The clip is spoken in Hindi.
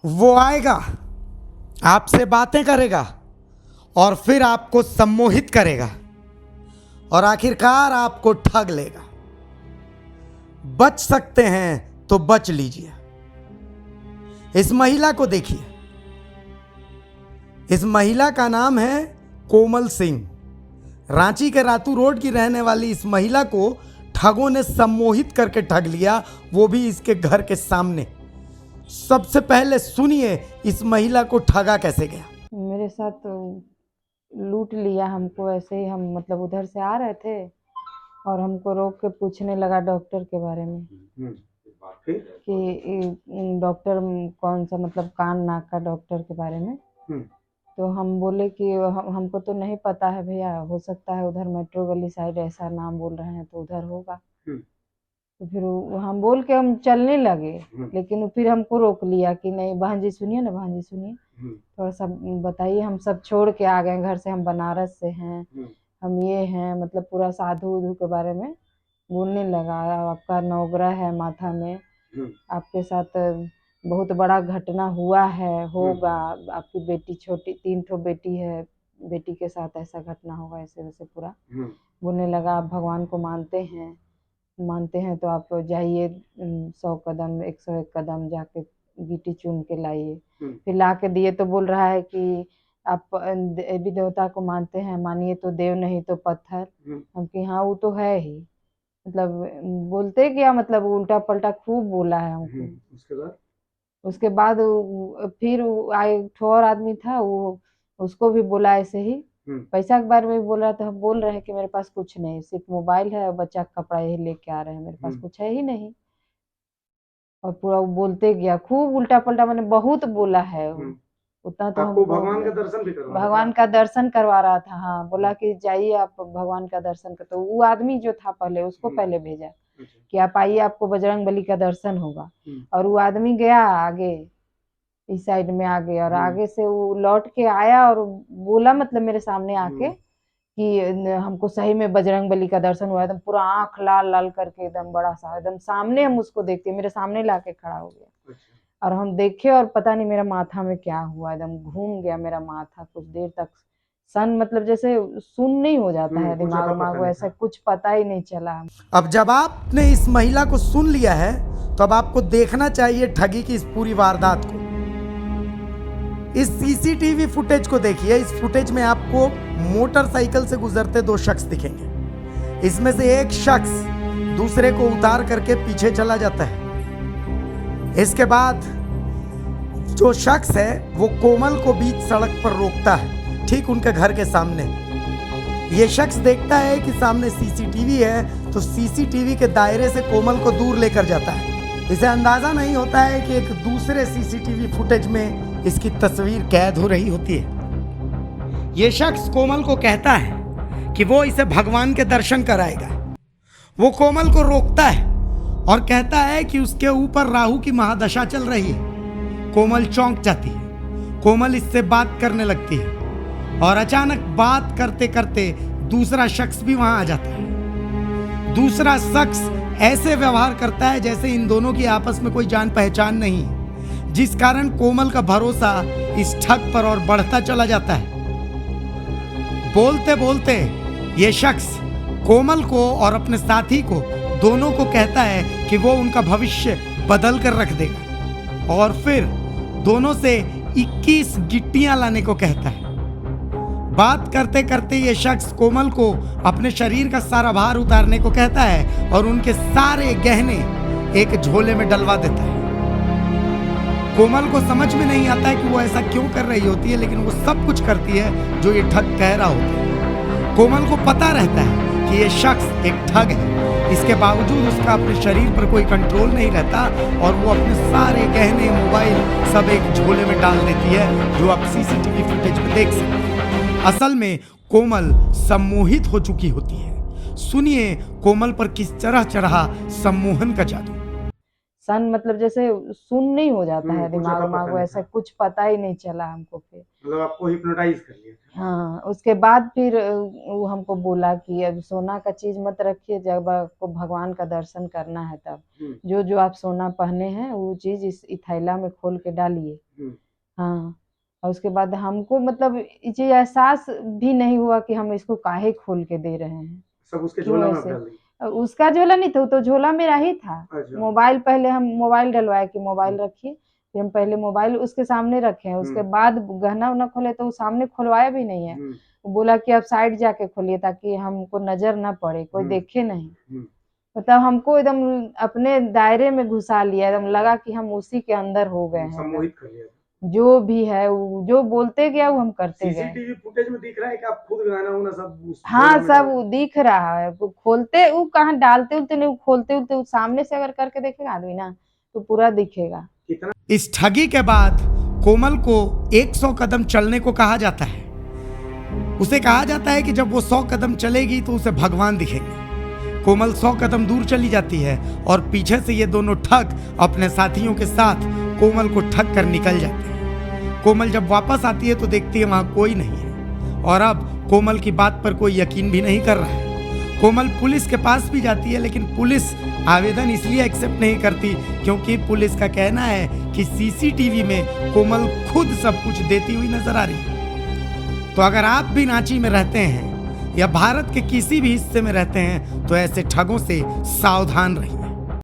वो आएगा, आपसे बातें करेगा और फिर आपको सम्मोहित करेगा और आखिरकार आपको ठग लेगा। बच सकते हैं तो बच लीजिए। इस महिला को देखिए, इस महिला का नाम है कोमल सिंह। रांची के रातू रोड की रहने वाली इस महिला को ठगों ने सम्मोहित करके ठग लिया, वो भी इसके घर के सामने। सबसे पहले सुनिए इस महिला को ठगा कैसे गया। मेरे साथ तो लूट लिया हमको। ऐसे ही हम मतलब उधर से आ रहे थे और हमको रोक के पूछने लगा डॉक्टर के बारे में कि डॉक्टर कौन सा, मतलब कान नाक का डॉक्टर के बारे में। तो हम बोले कि हमको तो नहीं पता है भैया, हो सकता है उधर मेट्रो गली साइड ऐसा नाम बोल रहे हैं तो उधर होगा। तो फिर हम बोल के हम चलने लगे, लेकिन फिर हमको रोक लिया कि नहीं बहन जी सुनिए ना, बहन जी सुनिए, थोड़ा सा बताइए। हम सब छोड़ के आ गए घर से, हम बनारस से हैं, हम ये हैं, मतलब पूरा साधु उधू के बारे में बोलने लगा। आपका नौगरा है माथा में, आपके साथ बहुत बड़ा घटना हुआ है, होगा। आपकी बेटी छोटी, 3 ठो बेटी है, बेटी के साथ ऐसा घटना होगा, ऐसे वैसे पूरा बोलने लगा। आप भगवान को मानते हैं तो आप जाइए 100 कदम 101 कदम जाके गिट्टी चुन के लाइए। फिर ला के दिए तो बोल रहा है कि आप देवी देवता को मानते हैं, मानिए तो देव नहीं तो पत्थर। हम कि हाँ वो तो है ही, मतलब बोलते क्या, मतलब उल्टा पलटा खूब बोला है हमको। उसके बाद फिर एक ठो और आदमी था, वो उसको भी बोला ऐसे ही, पैसा के बारे में भी बोल रहा था। हम बोल रहे हैं कि मेरे पास कुछ नहीं, सिर्फ मोबाइल है और बच्चा का कपड़ा यही लेके आ रहे हैं, मेरे पास कुछ है ही नहीं। और पूरा वो बोलते गया खूब उल्टा पलटा, मैंने बहुत बोला है वो। उतना तो आपको हमको भगवान का दर्शन भी करवा रहा भगवान का दर्शन करवा रहा था। हाँ, बोला कि जाइए आप भगवान का दर्शन कर। तो वो आदमी जो था पहले, उसको पहले भेजा कि आप आइए, आपको बजरंग बली का दर्शन होगा। और वो आदमी गया आगे, इस साइड में आ गया, और आगे से वो लौट के आया और बोला, मतलब मेरे सामने आके कि हमको सही में बजरंग बली का दर्शन हुआ। एकदम पूरा आंख लाल लाल करके, एकदम बड़ा सा, एकदम सामने हम उसको देखते, मेरे सामने लाके खड़ा हो गया। और हम देखे और पता नहीं मेरा माथा में क्या हुआ, एकदम घूम गया मेरा माथा कुछ देर तक। सन मतलब जैसे सुन नहीं हो जाता है दिमाग दिमाग, ऐसा कुछ पता ही नहीं चला। अब जब आपने इस महिला को सुन लिया है तो अब आपको देखना चाहिए ठगी की इस पूरी वारदात को। इस सीसीटीवी फुटेज को देखिए। इस फुटेज में आपको मोटरसाइकिल से गुजरते 2 शख्स दिखेंगे। इसमें से एक शख्स दूसरे को उतार करके पीछे चला जाता है। इसके बाद जो शख्स है वो कोमल को बीच सड़क पर रोकता है, ठीक उनके घर के सामने। ये शख्स देखता है कि सामने सीसीटीवी है तो सीसीटीवी के दायरे से कोमल को दूर लेकर जाता है। इसे अंदाजा नहीं होता है कि एक दूसरे सीसीटीवी फुटेज में इसकी तस्वीर कैद हो रही होती है। ये शख्स कोमल को कहता है कि वो इसे भगवान के दर्शन कराएगा। वो कोमल को रोकता है और कहता है कि उसके ऊपर राहु की महादशा चल रही है। कोमल चौंक जाती है। कोमल इससे बात करने लगती है और अचानक बात करते करते दूसरा शख्स भी वहां आ जाता है। दूसरा शख्स ऐसे व्यवहार करता है जैसे इन दोनों की आपस में कोई जान पहचान नहीं है, जिस कारण कोमल का भरोसा इस ठग पर और बढ़ता चला जाता है। बोलते बोलते ये शख्स कोमल को और अपने साथी को दोनों को कहता है कि वो उनका भविष्य बदल कर रख देगा और फिर दोनों से 21 गिट्टियां लाने को कहता है। बात करते करते ये शख्स कोमल को अपने शरीर का सारा भार उतारने को कहता है और उनके सारे गहने एक झोले में डलवा देता है। कोमल को समझ में नहीं आता है कि वो ऐसा क्यों कर रही होती है, लेकिन वो सब कुछ करती है जो ये ठग कह रहा होता है। कोमल को पता रहता है कि ये शख्स एक ठग है, इसके बावजूद उसका अपने शरीर पर कोई कंट्रोल नहीं रहता और वो अपने सारे गहने, मोबाइल सब एक झोले में डाल देती है, जो आप सीसीटीवी फुटेज में देख सकते हैं। असल में कोमल सम्मोहित हो चुकी होती है। सुनिए कोमल पर किस तरह चढ़ा सम्मोहन का जादू। सन मतलब जैसे सुन नहीं हो जाता है दिमाग दिमाग, ऐसा कुछ पता ही नहीं चला हमको। फिर मतलब आपको हिप्नोटाइज कर लिया था। हाँ, उसके बाद फिर वो हमको बोला कि अब सोना का चीज मत रखिए, जब आपको भगवान का दर्शन करना है तब जो जो आप सोना पहने हैं वो चीज इस थैला में खोल के डालिए। हाँ, और उसके बाद हमको मतलब ये एहसास भी नहीं हुआ कि हम इसको काहे खोल के दे रहे हैं, सब उसके क्यों झोला में ऐसे। डाल दी? उसका झोला नहीं था, वो तो झोला मेरा ही था। अच्छा। मोबाइल पहले हम मोबाइल डलवाए कि मोबाइल रखिए, फिर हम पहले मोबाइल उसके सामने रखे हैं, उसके बाद गहना उना खोले तो वो सामने खोलवाया भी नहीं है। वो बोला कि आप साइड जाके खोलिए ताकि हमको नजर ना पड़े, कोई देखे नहीं। मतलब हमको एकदम अपने दायरे में घुसा लिया, एकदम लगा कि हम उसी के अंदर हो गए हैं। सम्मोहित कर लिया। जो भी है वो जो बोलते गया वो हम करते गए। सीसीटीवी फुटेज में दिख रहा है कि आप खुद गाना उना सब हाँ, सब वो दिख रहा है। वो खोलते वो कहाँ डालते उलते नहीं, खोलते उलते वो सामने से अगर करके देखेगा आदमी ना तो पूरा दिखेगा। इस ठगी के बाद कोमल को 100 कदम चलने को कहा जाता है। उसे कहा जाता है कि जब वो 100 कदम चलेगी तो उसे भगवान दिखेंगे। कोमल 100 कदम दूर चली जाती है और पीछे से ये दोनों ठग अपने साथियों के साथ कोमल को ठग कर निकल जाते हैं। कोमल जब वापस आती है तो देखती है वहां कोई नहीं है और अब कोमल की बात पर कोई यकीन भी नहीं कर रहा है। कोमल पुलिस के पास भी जाती है, लेकिन पुलिस आवेदन इसलिए एक्सेप्ट नहीं करती क्योंकि पुलिस का कहना है कि सीसीटीवी में कोमल खुद सब कुछ देती हुई नजर आ रही है। तो अगर आप भी रांची में रहते हैं या भारत के किसी भी हिस्से में रहते हैं तो ऐसे ठगों से सावधान रहिए।